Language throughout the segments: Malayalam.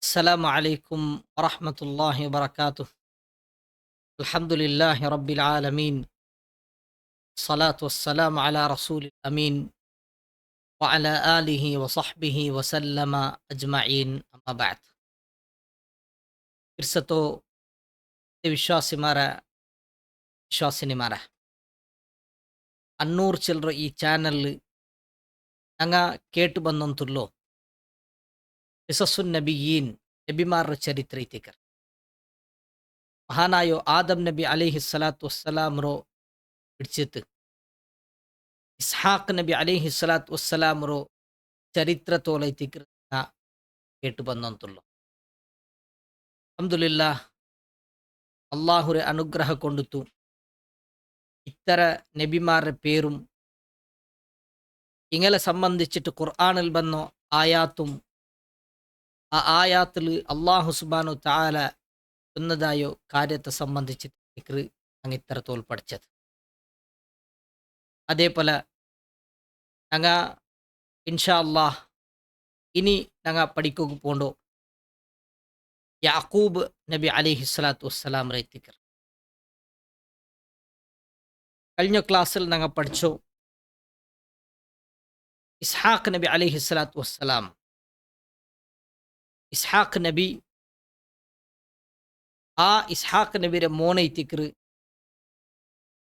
السلام عليكم ورحمة الله وبركاته. الحمد لله رب العالمين. الصلاة والسلام على رسول الأمين وعلى آله وصحبه وسلم أجمعين. أما بعد. ಇರ್ಸತೋ ವಿಶ್ವಾಸಿಮಾರ ವಿಶ್ವಾಸಿನಿಮಾರ ಅನ್ನೂರು ಚಿಲ್ಲರ ಈ ಚಾನಲ್ ನಂಗ ಕೇಟು ಬಂದಂತುಲ್ಲೋ ಕಿಸಸುನ್ ನಬಿಯೀನ್ ನಬಿಮಾರ ಚರಿತ್ರೆ ಐತಿಕರ್ ಮಹಾನಾಯೋ ಆದಮ್ ನಬಿ ಅಲೈಹಿ ಸಲಾತು ವಸ್ಸಲಾಮ್ರೋ ಹಿಡ್ಸಿತ್ತು ಇಸ್ಹಾಕ್ ನಬಿ ಅಲೈಹಿ ಸಲಾತು ವಸ್ಸಲಾಮ್ರೋ ಚರಿತ್ರ ತೋಲೈತಿಕರ್ കേട്ടു ಬಂದಂತುള്ളു. അൽഹംദുലില്ലാ അള്ളാഹുരെ അനുഗ്രഹ കൊണ്ടുത്തു ഇത്തര നബിമാരുടെ പേരും ഇങ്ങളെ സംബന്ധിച്ചിട്ട് ഖുർആനിൽ വന്ന ആയാത്തും ആ ആയാത്തിൽ അള്ളാഹു സുബ്ഹാനഹു തആല എന്നതായോ കാര്യത്തെ സംബന്ധിച്ചിട്ട് അങ്ങ് ഇത്ര തോൽ പഠിച്ചത്. അതേപോലെ ഞങ്ങ ഇൻഷാ അള്ളാഹ് ഇനി ഞങ്ങ പഠിക്കുക പോണ്ടോ യാക്കൂബ് നബി അലൈഹി സ്വലാത്തു വസ്സലാം റൈത്തിക്കർ. കഴിഞ്ഞ ക്ലാസ്സിൽ ഞങ്ങൾ പഠിച്ചു ഇസ്ഹാഖ് നബി അലൈഹി സ്വലാത്തു വസ്സലാം. ഇസ്ഹാഖ് നബി ആ ഇസ്ഹാഖ് നബിയുടെ മോനൈത്തിക്കർ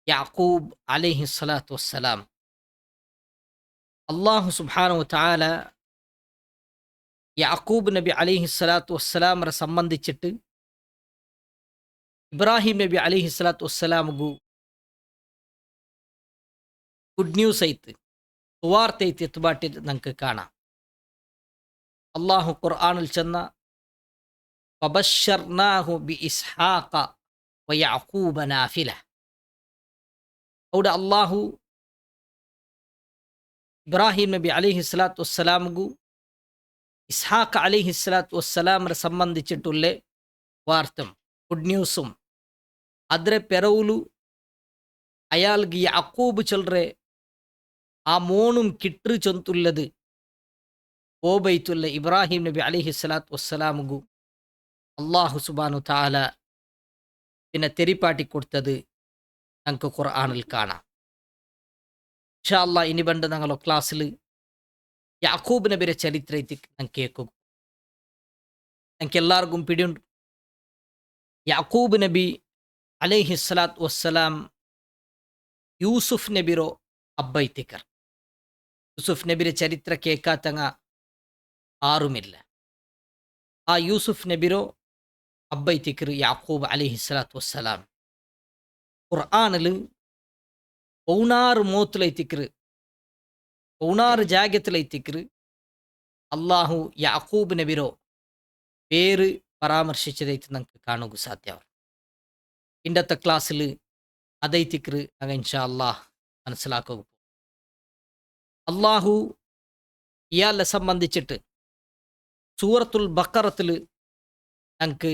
യാക്കൂബ് അലൈഹി സ്വലാത്തു വസ്സലാം. അള്ളാഹു സുബ്ഹാനഹു തആല യാക്കൂബ് നബി അലൈഹി സ്വലാത്തു വസ്സലാമറെ സംബന്ധിച്ചിട്ട് ഇബ്രാഹിം നബി അലൈഹി സ്വലാത്തു വസ്സലാമಗೂ ಗುಡ್ ನ್ಯೂಸ್ ಐತಿ, ಸುವಾರ್ತೆ ಐತಿ ಎತ್ತುಬಾಟಿ ನಂಗೆ ಕಾಣ. ಅಲ್ಲಾಹು ഖുർആനിൽ ചെന്ന ഫബശ്ശർനാഹു ബി ഇസ്ഹാഖ വ യഅഖൂബ നാഫില. അവിടെ അള്ളാഹു ഇബ്രാഹിം നബി അലൈഹി സ്വലാത്തു വസ്സലാമಗೂ ഇസ്ഹാഖ് അലൈഹി സ്വലാത്തു വസ്സലാമറെ സംബന്ധിച്ചിട്ടുള്ള വാർത്തം ಗುಡ್ ನ್ಯೂസും ಅದರ ಪೆರವುಲು അയാൾക്ക് യാക്കൂബ് ചൊല്ലറെ ആ മോണും കിട്ടു ചൊന്തുള്ളത് ഓബൈത്തുള്ള ഇബ്രാഹിം നബി അലൈഹി സ്വലാത്തു വസ്സലാമുಗೂ അള്ളാഹു സുബ്ഹാനഹു തആല പിന്നെ തെരിപ്പാട്ടി കൊടുത്തത് ഞങ്ങൾക്ക് ഖുർആനിൽ കാണാം. ഇൻഷാ അല്ലാഹ് ഇനി പണ്ട് ഞങ്ങളെ ക്ലാസ്സിൽ യാക്കൂബ് നബിയുടെ ചരിത്രത്തിൽ ഞങ്ങൾ കേൾക്കും. ഞങ്ങൾക്ക് എല്ലാവർക്കും പിടിയുണ്ട്. യാക്കൂബ് നബി അലൈഹി സ്വലാത്തു വസ്സലാം യൂസുഫ് നബിರೋ അബ്ബൈത്തിക്കർ. യൂസുഫ് നബിയുടെ ചരിത്ര കേൾക്കാത്തങ്ങ ആരുമില്ല. ആ യൂസുഫ് നബിರೋ അബ്ബൈത്തിക്കർ യാക്കൂബ് അലൈഹി സ്വലാത്തു വസ്സലാം. ഖുർആനിൽ 16 മോത്തിലൈത്തിക്കർ 16 ജാഗ്യത്തിലൈത്തിക്കർ അള്ളാഹു യാക്കൂബ് നബിರೋ പേര് പരാമർശിച്ചതായിട്ട് നമുക്ക് കാണുക സാധ്യമാണ്. ഇന്നത്തെ ക്ലാസ്സിൽ അതൈത്തിക്കർ അങ്ങ് ഇൻഷാ അള്ളാഹ് മനസ്സിലാക്കുക. അള്ളാഹു ഇയാളെ സംബന്ധിച്ചിട്ട് സൂറത്തുൽ ബഖറത്തിൽ ഞങ്ങൾക്ക്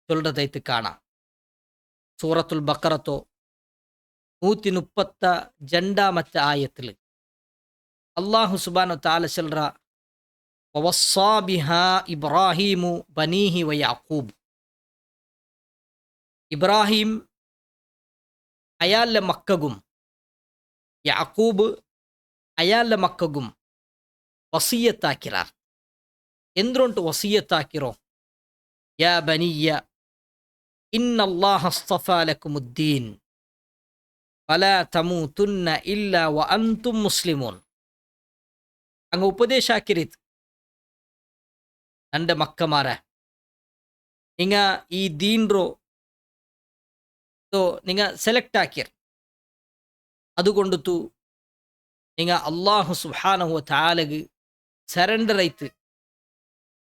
ചൊല്ലതായിട്ട് കാണാം. സൂറത്തുൽ ബഖറത്തോ 132 ആയത്തിൽ അള്ളാഹു സുബ്ഹാനഹു തആല ചൊല്ലറ വവസ്സാ ബിഹാ ഇബ്രാഹീമു ബനീഹി വ യാക്കൂബ്. ഇബ്രാഹിം അയാളുടെ മക്കകും യാക്കൂബ് അയാളുടെ മക്കകും വസിയത്താക്കിറാർ. എന്തുകൊണ്ട് വസിയത്താക്കിറോ? യാ ബനിയ്യ ഇന്നല്ലാഹ അസ്തഫാ ലക്കുമുദ്ദീൻ ഫലാ തമൂതുന്ന ഇല്ലാ വ അൻതും മുസ്ലിമൂൻ. അങ്ങ് ഉപദേശാക്കിരിത് എൻ്റെ മക്കമാരെ, നിങ്ങ ഈ ദീൻറോ നിങ്ങ സെലക്ട് ആക്കിയർ. അതുകൊണ്ടു നിങ്ങ അള്ളാഹു സുബ്ഹാനഹു വ തആലക്ക് സറണ്ടർ ആയിട്ട്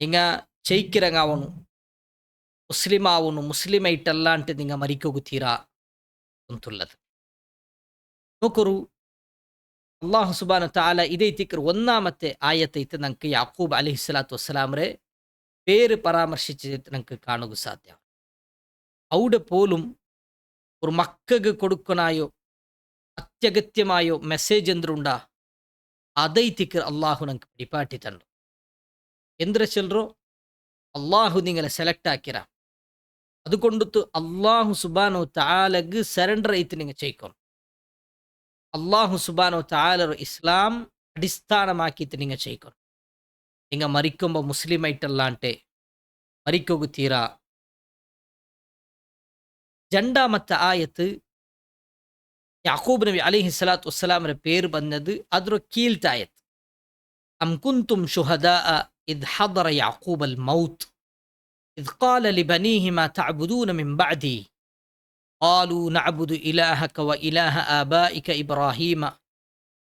നിങ്ങ ചെയ്ക്കിറങ്ങാവണു, മുസ്ലിം ആവണു. മുസ്ലിമായിട്ടല്ലാണ്ട് നിങ്ങ മരിക്കുക ಅಂತುള്ളത് നോക്കൂ. അള്ളാഹു സുബ്ഹാനഹു വ തആല ഇതൈത്തിക്കർ ഒന്നാമത്തെ ആയത്തൈത്ത് നമുക്ക് യാക്കൂബ് അലൈഹി സ്വലാത്തു വസ്സലാമറെ പേര് പരാമർശിച്ചിട്ട് നമുക്ക് കാണുക സാധ്യമാണ്. അവിടെ പോലും ഒരു മക്കൾക്ക് കൊടുക്കനായോ അത്യഗത്യമായോ മെസ്സേജ് എന്തുണ്ടാ അതൈത്തിക്കർ അള്ളാഹു നമുക്ക് പിടിപ്പാട്ടി തന്നു. എന്തിര ചൊല്ലറോ അള്ളാഹു നിങ്ങളെ സെലക്ട് ആക്കിര. അതുകൊണ്ടു അള്ളാഹു സുബാനോ താലക്ക് സറണ്ടർ ആയിട്ട് നിങ്ങൾ ചെയ്യണം. അള്ളാഹു സുബാനോ താല ഇസ്ലാം അടിസ്ഥാനമാക്കിയിട്ട് നിങ്ങൾ ചെയ്യണം. നിങ്ങൾ മരിക്കുമ്പോൾ മുസ്ലിം ആയിട്ടല്ലാണ്ട് മരിക്കുക തീരാ. രണ്ടാമത്തെ ആയത്ത് യാക്കൂബ് നബി അലൈഹി സ്വലാത്തു വസ്സലാമിന്റെ പേര് പറഞ്ഞത് അതൊരു കീഴ്ത്തെ ആയത്ത്. അം കുന്തും ശുഹദാഅ ഇദ് ഹദറ യാക്കൂബൽ മൗത്ത് ഇദ് ഖാല ലിബനീഹി മാ തഅബുദൂന മിൻ ബഅദി ഖാലൂ നഅബുദു ഇലാഹക വഇലാഹ ആബാഇക ഇബ്രാഹീമ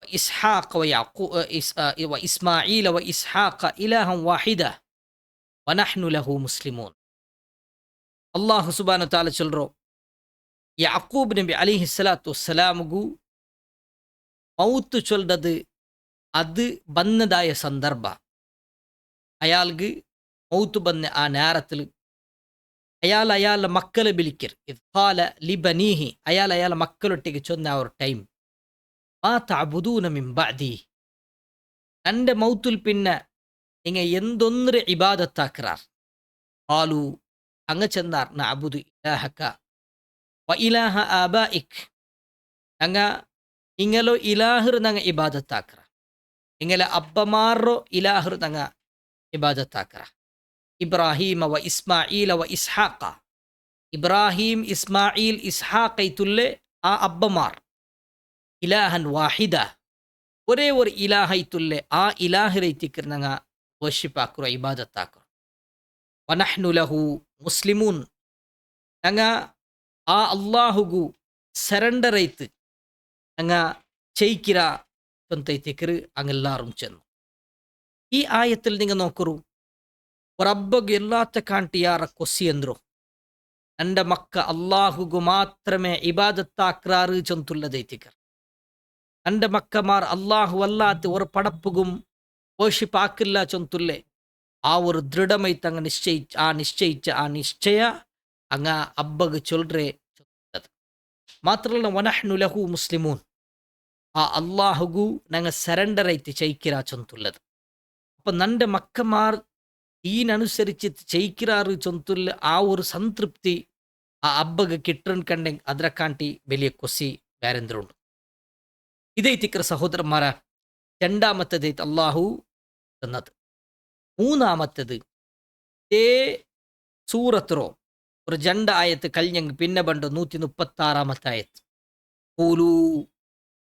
വഇസ്ഹാഖ വഇസ്മാഈല വഇസ്ഹാഖ ഇലാഹൻ വാഹിദ വനഹ്നു ലഹു മുസ്ലിമൂൻ. അല്ലാഹു സുബ്ഹാനഹു വ തആല சொல்றோம், യാക്കൂബ് നബി അലൈഹി സ്വലാത്തു വസ്സലാമുgu മൗത്ത് ചൊല്ലത് അത് ബന്നതായ സന്ദർഭ. അയാൾക്ക് മൗത്ത് ബന്ന ആ നേരത്തിൽ അയാളുടെ മക്കളെ വിളിക്കർ. ഇത് ഖാല ലിബനീഹി, അയാളുടെ മക്കളൊട്ടിക്ക് ചൊന്ന ആ ഒരു ടൈം, മാ തഅബുദൂന മിൻ ബഅദി, എൻ്റെ മൗത്തിൽ പിന്നെ നിങ്ങൾ എന്തൊന്നൊരു ഇബാദത്താക്കാർ. ഖാലു, അങ്ങ് ചെന്നാർ, നഅബുദു ഇലാഹക വ ഇലാഹ ആബാഇക്, അങ്ങ ഇങ്ങലോ ഇലാഹർ നങ്ങ ഇബാദത്താക്കറ, ഇങ്ങലെ അബ്ബമാറോ ഇലാഹർ നങ്ങ ഇബാദത്താക്കറ. ഇബ്രാഹീമ വ ഇസ്മാഈല വ ഇസ്ഹാഖ, ഇബ്രാഹിം ഇസ്മായിൽ ഇസ്ഹാഖൈത്തുല്ലെ ആ അബ്ബമാർ, ഇലാഹൻ വാഹിദ, ഒരേ ഒരു ഇലാഹൈത്തുല്ലെ ആ ഇലാഹിറൈത്തിക്കർ നങ്ങ വർഷിപ്പാക്കുറ, ഇബാദത്താക്കുറ. വനഹ്നു ലഹു മുസ്ലിമൂൻ, നങ്ങ ആ അള്ളാഹുഗു സറണ്ടർ ആയിട്ട് അങ്ങ ചെയ്ക്കിര തൊന്തൈത്തിക്കർ അങ്ങെല്ലാറും ചെന്നു. ഈ ആയത്തിൽ നിങ്ങൾ നോക്കൂ, റബ്ബഗ് എല്ലാത്ത കാണ്ടിയാറ കൊസ്സി ಎಂದ್ರು, എൻ്റെ മക്ക അള്ളാഹുഗു മാത്രമേ ഇബാദത്താക്രാറ് ചൊന്തുള്ളതൈത്തിക്കർ. എൻ്റെ മക്കമാർ അള്ളാഹു അല്ലാത്ത ഒരു പടപ്പുകും പോഷിപ്പാക്കില്ല ചൊന്തുല്ലേ ആ ഒരു ദൃഢമായിട്ട് അങ്ങ് നിശ്ചയിച്ച ആ നിശ്ചയ അങ്ങ അബ്ബഗ് ചൊല്റേ ചൊല്ലത്. മാത്രമല്ല വനഹ്നു ലഹു മുസ്ലിമൂൻ, ആ അള്ളാഹുഗു ഞങ്ങൾ സറണ്ടർ ആയിട്ട് ചെയ്ക്കിര ചൊന്തുള്ളത്. അപ്പം നൻ്റെ മക്കമാർ ഈനനുസരിച്ച് ചെയ്ക്കിറാറ് ചൊന്തുള്ള ആ ഒരു സംതൃപ്തി ആ അബ്ബഗ് കിട്ടൻ കണ്ടെ ಅದರ ಕಾಂಟಿ വലിയ കൊസി വേറെന്തരുണ്ട്. ഇതൈത്തിക്കർ സഹോദരന്മാര രണ്ടാമത്തതൈത്ത് അള്ളാഹു തന്നത്. മൂന്നാമത്തത് ഏ സൂറത്തറോ ഒരു ജണ്ട ആയത്ത് കല്ഞ്ഞങ് പിന്നെ ബണ്ട് 136 ആയത്ത്. ഖൂലൂ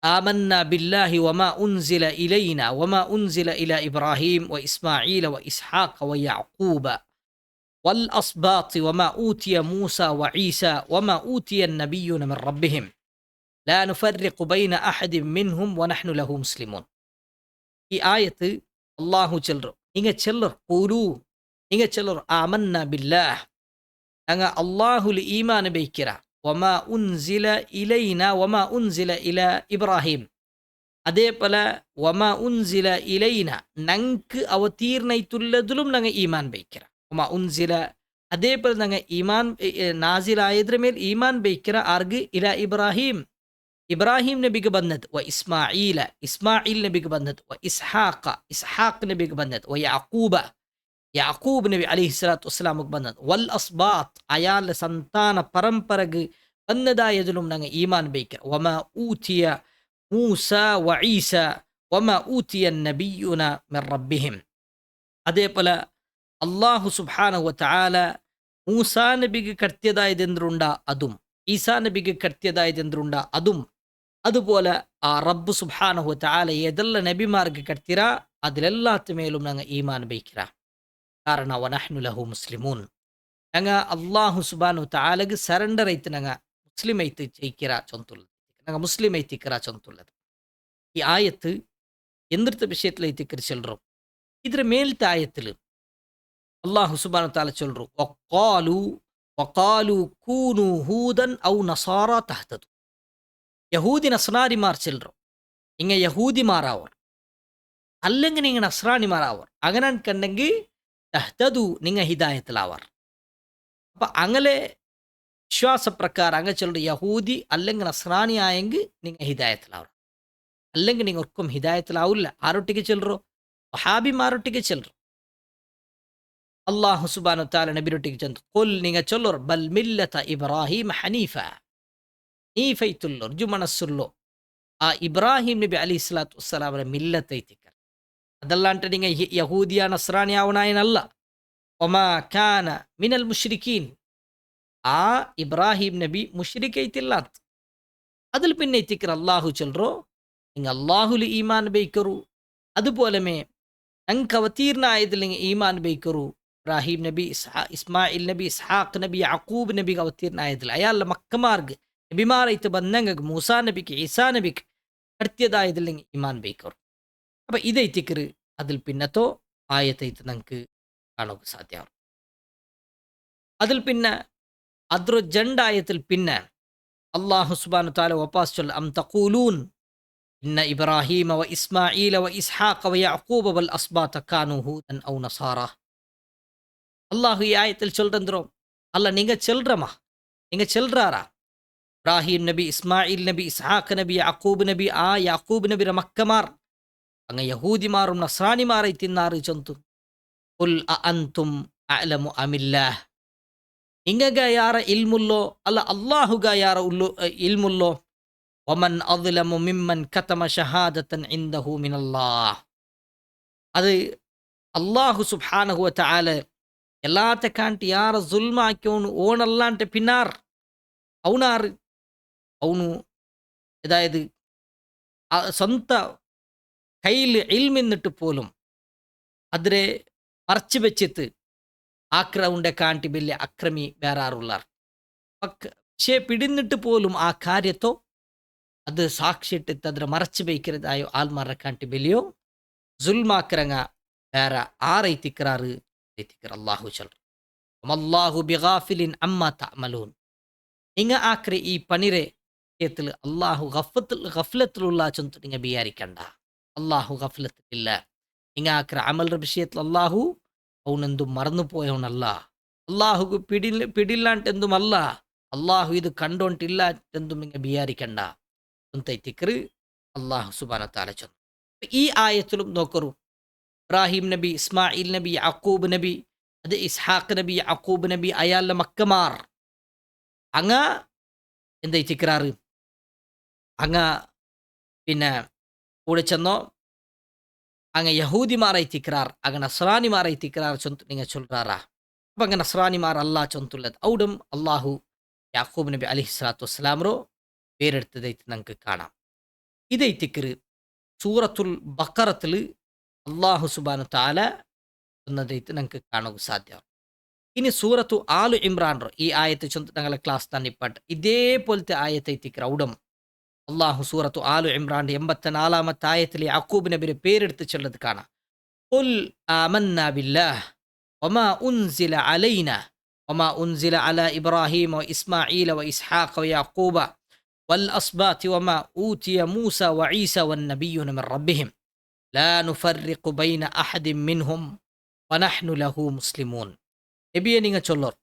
ആമന്ന ബില്ലാഹി വമാ ഉൻസില ഇലൈന വമാ ഉൻസില ഇല ഇബ്രാഹിം വ ഇസ്മാഈല വ ഇസ്ഹാഖ വ യഅഖൂബ വൽ അസ്ബാത്ത് വമാ ഊതിയ മൂസ വ ഈസ വമാ ഊതിയ നബിയ്യൂന മിൻ റബ്ബിഹിം ലാ നുഫർരിഖു ബൈന അഹദിൻ മിൻഹും വനഹ്നു ലഹു മുസ്ലിമൂൻ. ഈ ആയത്ത് അല്ലാഹു ചൊല്ലർ, നിങ്ങൾ ചൊല്ലർ, ഖൂലൂ നിങ്ങൾ ചൊല്ലർ, ആമന്ന ബില്ലാഹ്, അങ്ങ അള്ളാഹുൽ ഈമാൻ ബൈക്കിര, വമാ ഉൻസില ഇലൈന വമാ ഉൻസില ഇല ഇബ്രാഹിം, അതേപോലെ വമാ ഉൻസില ഇലൈന ഞങ്ങൾക്ക് അവതീർണയിട്ടുള്ളതിലും ഞങ്ങൾ ഈമാൻ ബൈക്കിര, വമാ ഉൻസില അതേപോലെ ഞങ്ങൾ ഈമാൻ നാസിലായതിന് മേൽ ഈമാൻ ബൈക്കിര ആർക്ക് ഇല ഇബ്രാഹിം, ഇബ്രാഹിം നബിക്ക് ബന്നത്, വ ഇസ്മാഈല ഇസ്മായിൽ നബിക്ക് ബന്നത്, വ ഇസ്ഹാഖ ഇസ്ഹാഖ് നബിക്ക് ബന്നത്, വ യഅഖൂബ യാക്കൂബ് നബി അലൈഹി സ്വലാത്തു വസ്സലാമുക്ക് ബന്നത്, വൽ അസ്ബാത്ത് അയാളുടെ സന്താന പരമ്പരക്ക് ബന്നതായതിലും ഞങ്ങൾ ഈമാൻ ബൈക്ക, വമാ ഊതിയ മൂസ വ ഈസ വമാ ഊതിയ നബിയ്യൂന മിൻ റബ്ബിഹിം, അതേപോലെ അള്ളാഹു സുബ്ഹാനഹു വ തആല മൂസാ നബിക്ക് കടത്തിയതായതെന്തുണ്ട അതും, ഈസാ നബിക്ക് കടത്തിയതായതെന്തുണ്ട അതും, അതുപോലെ ആ റബ്ബ് സുബ്ഹാനഹു വ തആല ഏതെല്ലാം നബിമാർക്ക് കടത്തിര അതിലെല്ലാത്ത മേലും ഞങ്ങൾ ഈമാൻ ബൈക്കിര. കാരണം വനഹ്നു ലഹു മുസ്ലിമൂൻ, ഞങ്ങൾ അള്ളാഹു സുബ്ഹാനഹു തആലക്ക് സറണ്ടർ ആയിട്ട് ഞങ്ങൾ മുസ്ലിം ആയിട്ട് ചെയ്ക്കിര ചൊന്തുള്ളത്, ഞങ്ങൾ മുസ്ലിം ആയിത്തിക്കറ ചൊന്തുള്ളത്. ഈ ആയത്ത് എന്തിർത്ത വിഷയത്തിലൈത്തിക്കർ ചൊല്ലറും. ഇതിന് മേലത്തെ ആയത്തിൽ അള്ളാഹു സുബ്ഹാനഹു തആല ചൊല്ലറു, വഖാലു കൂനു ഹൂദൻ ഔ നസാറ തഹ്തദു, യഹൂദി നസ്രാനിമാർ ചൊല്ലറും, ഇങ്ങ യഹൂദിമാരാവർ അല്ലെങ്കിൽ നിങ്ങൾ നസ്രാനിമാരാവർ, അങ്ങനെ കണ്ടെങ്കിൽ തഹ്തദു നിങ്ങൾ ഹിദായത്തിലാവർ. അപ്പം അങ്ങനെ വിശ്വാസപ്രകാരം അങ്ങ് ചൊല്ലു, യഹൂദി അല്ലെങ്കിൽ നസ്രാനി ആയെങ്കിൽ നിങ്ങൾ ഹിദായത്തിലാവർ, അല്ലെങ്കിൽ നിങ്ങൾ ഒർക്കും ഹിദായത്തിലാവില്ല. ആരൊട്ടിക്ക് ചൊല്ലറോ? വഹാബിമാരൊട്ടിക്ക് ചൊല്ലറു. ಅಲ್ಲಾಹು ಸುಬ್ಹಾನಹು ತಾಲ ನಬಿರೊಟ್ಟಿಗೆ ಚಂದು ಕೊಲ್ ನಿಂಗ ಚೊಲ್ಲೋರ್ ಬಲ್ ಮಿಲ್ಲತ ಇಬ್ರಾಹಿಂ ಹನೀಫ ನೀಫೈತುಲ್ಲೋ ರುಜು ಮನಸ್ಸುಲ್ಲೋ ಆ ಇಬ್ರಾಹಿಂ ನಬಿ ಅಲಿ ಸ್ವಲಾತು ವಸ್ಸಲಾಮರ ಮಿಲ್ಲತ್ ಐತಿಕರ್ ಅದಲ್ಲ అంటే ನಿಂಗ ಯಹೂದಿಯ ನಸ್ರಾನಿ ಅವನಾಯನಲ್ಲ ಒಮಾ ಕಾನ ಮಿನಲ್ ಮುಶ್ರಿಕೀನ್ ആ ഇബ്രാഹിം നബി മുഷ്രിക്കൈത്തില്ല അതിൽ പിന്നെ എത്തിക്കർ അള്ളാഹു ചൊല്ലറോ നിങ്ങൾ അള്ളാഹുൽ ഈമാൻ ബൈക്കറു അതുപോലെമേ ഞങ്ങൾക്ക് അവതീർണായതിൽ നിങ്ങൾ ഈമാൻ ബൈക്കറു ഇബ്രാഹിം നബി ഇസ്മായിൽ നബി ഇസ്ഹാഖ് നബി യഅഖൂബ് നബി അവതീർണായതിൽ അയാളുടെ മക്കമാർക്ക് നബിമാരൈത്ത് ബന്ധങ്ങൾക്ക് മൂസാ നബിക്ക് ഈസാ നബിക്ക് കൃത്യതായതിൽ നിങ്ങൾ ഈമാൻ ബൈക്കറു അപ്പം ഇതൈത്തിക്കർ അതിൽ പിന്നത്തോ ആയത്തൈത്ത് ഞങ്ങൾക്ക് കാണുക സാധ്യമാകും അതിൽ പിന്നെ ಅದ್ರ ಜಂಡಾಯത്തിൽ പിന്നെ അല്ലാഹു സുബ്ഹാനഹു തആല വപാസ് ചൊല്ല അം തഖൂലൂൻ ഇന്ന ഇബ്രാഹീമ വ ഇസ്മാഈല വ ഇസ്ഹാഖ വ യഅഖൂബ വൽ അസ്ബാത കാനൂ ഹൂദൻ ഔ നസാറ അല്ലാഹു ഈ ആയത്തിൽ ചൊല്ലറോ അല്ല നിങ്ങൾ ചെൽറമ നിങ്ങൾ ചെൽറാറാ ഇബ്രാഹിം നബി ഇസ്മായിൽ നബി ഇസ്ഹാഖ് നബി യഅഖൂബ് നബി ആ യാക്കൂബ് നബിയുടെ മക്കമാർ അങ്ങ് യഹൂദിമാരും നസ്രാനിമാരായി തിന്നാറ് ചൊന്തു ഖുൽ അഅൻതും അഅലമു അമില്ലാഹ് ഇങ്ങക യാറ ഇൽമുല്ലോ അല്ല അള്ളാഹുഗ യാറ ഇൽമുല്ലോ ഒമൻ അദ്ലമു മിമ്മൻ കതമ ഷഹാദതൻ ഇൻദഹു മിനല്ലാഹ് അത് അള്ളാഹു സുബ്ഹാനഹു വ തആല എല്ലാത്തെ കാണ്ടി യാറ സുൽമാക്കിയോನು ഓണല്ലാಂಟೆ പിന്നാർ അവനാർ ಅವನು അതായത് സ്വന്ത കയ്യിൽ ഇൽമിന്നിട്ട് പോലും അതിരെ മറച്ചു വെച്ചിട്ട് ആക്രമുണ്ടെ കാണ്ടി വലിയ അക്രമി വേറാറുള്ളാർ പക്ഷേ പിടിന്നിട്ട് പോലും ആ കാര്യത്തോ അത് സാക്ഷിയിട്ടിട്ട് അതിനെ മറച്ചു വയ്ക്കുന്നതായോ ആൽമാരെ കാണ്ടി വലിയോ സുൽമാക്രങ്ങ വേറെ ആറൈത്തിക്കറാറ് അള്ളാഹു ചൊല്ലു അല്ലാഹു ബിഗാഫിലിൻ അമ്മ തഅമലൂൻ നിങ്ങ ആക്രെ ഈ പണിരെ കേത്തിൽ അള്ളാഹു ഗഫ്ലത്തിലുള്ള ചൊന്തു നിങ്ങ വിചാരിക്കണ്ട അള്ളാഹു ഗഫ്ലത്തില്ല നിങ്ങ ആക്ര അമൽറെ വിഷയത്തിൽ അള്ളാഹു ಅವನೆಂದು ಮറന്നു പോയവനല്ല അള്ളാഹുക്ക് പിടില്ലാണ്ടെന്തുമല്ല അള്ളാഹു ഇത് കണ്ടോണ്ടില്ല എന്തും നിങ്ങൾ വിചാരിക്കണ്ട ಅಂತೈತಿಕ್ರು അള്ളാഹു സുബ്ഹാനഹു വ തആല ചൊന്നു ഈ ആയത്തിലും നോക്കറു ഇബ്രാഹിം നബി ഇസ്മായിൽ നബി യഅഖൂബ് നബി അത് ഇസ്ഹാഖ് നബി യഅഖൂബ് നബി അയാളുടെ മക്കമാർ അങ്ങ എന്തൈത്തിക്രാറ് അങ്ങ പിന്നെ കൂടെ ചെന്നോ அங்கே யஹூதிமாரை திக்கிறார் அங்கே நஸ்ரானிமாரை திக்கிறார் சொந்து நீங்கள் சொல்கிறாரா அப்போ அங்கே நஸ்ரானிமார் அல்லாஹ் சொந்துள்ளது அவுடும் அல்லாஹு யாக்கூப் நபி அலைஹிஸ்ஸலாத்து வஸ்ஸலாம்ரோ வேறெடுத்ததைத்து நமக்கு காணாம் இதை திக்ரு சூரத்துல் பக்கரத்தில் അള്ളാഹു സുബ്ഹാനഹു തആല എന്നതೈತೆ നമുക്ക് കാണുക സാധ്യമാണ് ഇനി സൂറത്തു ആലു ഇമ്രാൻ ഈ ആയത്ത് ചൊന്ത് ഞങ്ങളെ ക്ലാസ് തന്നെ ഇപ്പാട്ട് ഇതേപോലത്തെ ആയത്തൈത്തി ക്രൗഡം അള്ളാഹു സൂറത്തു ആലു ഇമ്രാൻ്റെ 84-ാമത്തെ ആയത്തിൽ യാക്കൂബ് നബിയുടെ പേരെടുത്ത് ചൊല്ലത് കാണാം ഖുൽ ആമന്നാ ബില്ലാഹ് വമാ ഉൻസില അലൈനാ വമാ ഉൻസില അലാ ഇബ്രാഹീമ വ ഇസ്മാഈല വ ഇസ്ഹാഖ വ യാക്കൂബ വൽ അസ്ബാതി വമാ ഊതിയ മൂസ വ ഈസ വൻ നബിയ്യൂന മിൻ റബ്ബിഹിം ലാ നുഫർരിഖു ബൈന അഹദിൻ മിൻഹും വനഹ്നു ലഹു മുസ്ലിമൂൻ നബിയെ നിങ്ങൾ ചൊല്ലർ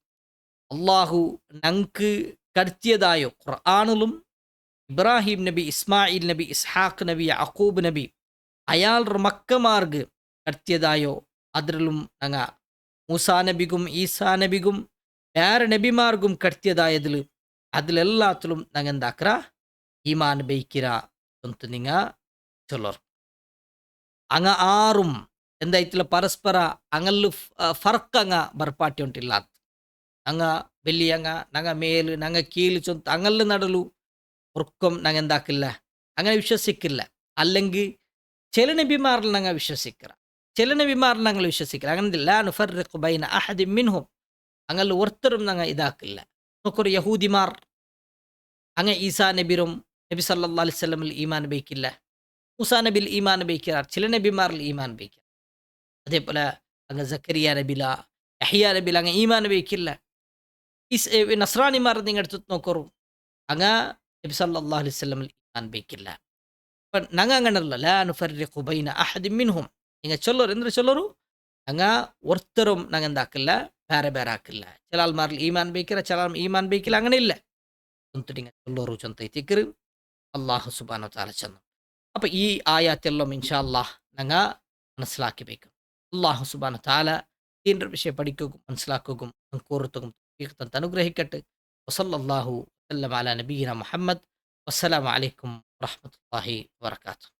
അള്ളാഹു ഞങ്ങൾക്ക് കടത്തിയതായോ ഖുർആനിലും ഇബ്രാഹിം നബി ഇസ്മായിൽ നബി ഇസ്ഹാഖ് നബി യഅഖൂബ് നബി അയാളുടെ മക്കമാർക്ക് കടത്തിയതായോ അതിലും ഞങ്ങ മൂസാ നബിക്കും ഈസാ നബിക്കും വേറെ നബിമാർക്കും കടത്തിയതായതിൽ അതിലെല്ലാത്തിലും ഞങ്ങൾ എന്താക്കറ ഈമാൻ ബൈക്കിര ಅಂತ നിങ്ങ ചൊല്ലർ അങ്ങ ആറും എന്തായിട്ടില്ല പരസ്പര അങ്ങല് ഫർക്ക് അങ്ങ ಬರ್ಪಾಟಿ ಉಂಟಿಲ್ಲ അങ്ങ ಬೆಲ್ಲಿ അങ്ങ ഞങ്ങ മേല് ഞങ്ങ കീഴ് ചൊന്ത് അങ്ങല് നടലു ഉറക്കം ഞങ്ങൾ എന്താക്കില്ല അങ്ങനെ വിശ്വസിക്കില്ല അല്ലെങ്കിൽ ചില നബിമാരിൽ ഞങ്ങൾ വിശ്വസിക്കുക ചില നബിമാരിൽ ഞങ്ങൾ വിശ്വസിക്കില്ല അങ്ങനെ ലാ നുഫർരിഖു ബൈന അഹദിൻ മിൻഹും അങ്ങനെ ഒരുത്തരും ഞങ്ങൾ ഇതാക്കില്ല നോക്കൊരു യഹൂദിമാർ അങ്ങ് ഈസാ നബിരും നബി സല്ലല്ലാഹു അലൈഹി വസല്ലമിൽ ഈമാൻ ബൈക്കില്ല മൂസാ നബിയിൽ ഈമാൻ ബൈക്കാർ ചില നബിമാരിൽ ഈമാൻ ബൈക്കാർ അതേപോലെ അങ്ങ് സക്കരിയ നബില യഹ്യ നബില അങ്ങ് ഈമാൻ ബൈക്കില്ല നസ്രാനിമാർ നിങ്ങൾ എടുത്ത് നോക്കറു അങ്ങ് നബി സല്ലല്ലാഹു അലൈഹി വസല്ലമിൽ ഈമാൻ ബൈക്കില്ല അപ്പം ഞങ്ങൾ അങ്ങനല്ല ലാ നുഫർരിഖു ബൈന അഹദിൻ മിൻഹും നിങ്ങൾ ചൊല്ലರು എന്തൊരു ചൊല്ലರು അങ്ങ ഒരുത്തരും ഞങ്ങൾ എന്താക്കില്ല ಬೇರೆ ಬೇರೆ ಹಾಕಿಲ್ಲ ചില ആൾമാരിൽ ഈമാൻ ബൈക്കില്ല ചില ഈമാൻ ബൈക്കില്ല അങ്ങനെ ഇല്ല ಅಂತ നിങ്ങൾ ചൊല്ലರು ചൊന്തೈತಿಕ್ರು അല്ലാഹു സുബ്ഹാനഹു വ തആല ചെന്നു അപ്പം ഈ ആയത്തെല്ലാം ഇൻഷാ അല്ലാഹ് ഞങ്ങൾ മനസ്സിലാക്കിಬೇಕು അല്ലാഹു സുബ്ഹാനഹു വ തആല ദീനിന്റെ വിഷയം പഠിക്കുകയും മനസ്സിലാക്കുകയും കൂറത്തും തൗഫീഖ് അനുഗ്രഹിക്കട്ടെ. വസല്ലല്ലാഹു വസല്ലമ അലാ നബിയിന മുഹമ്മദ്. വസ്സലാമു അലൈക്കും വറഹ്മത്തുള്ളാഹി വബറകാതുഹു.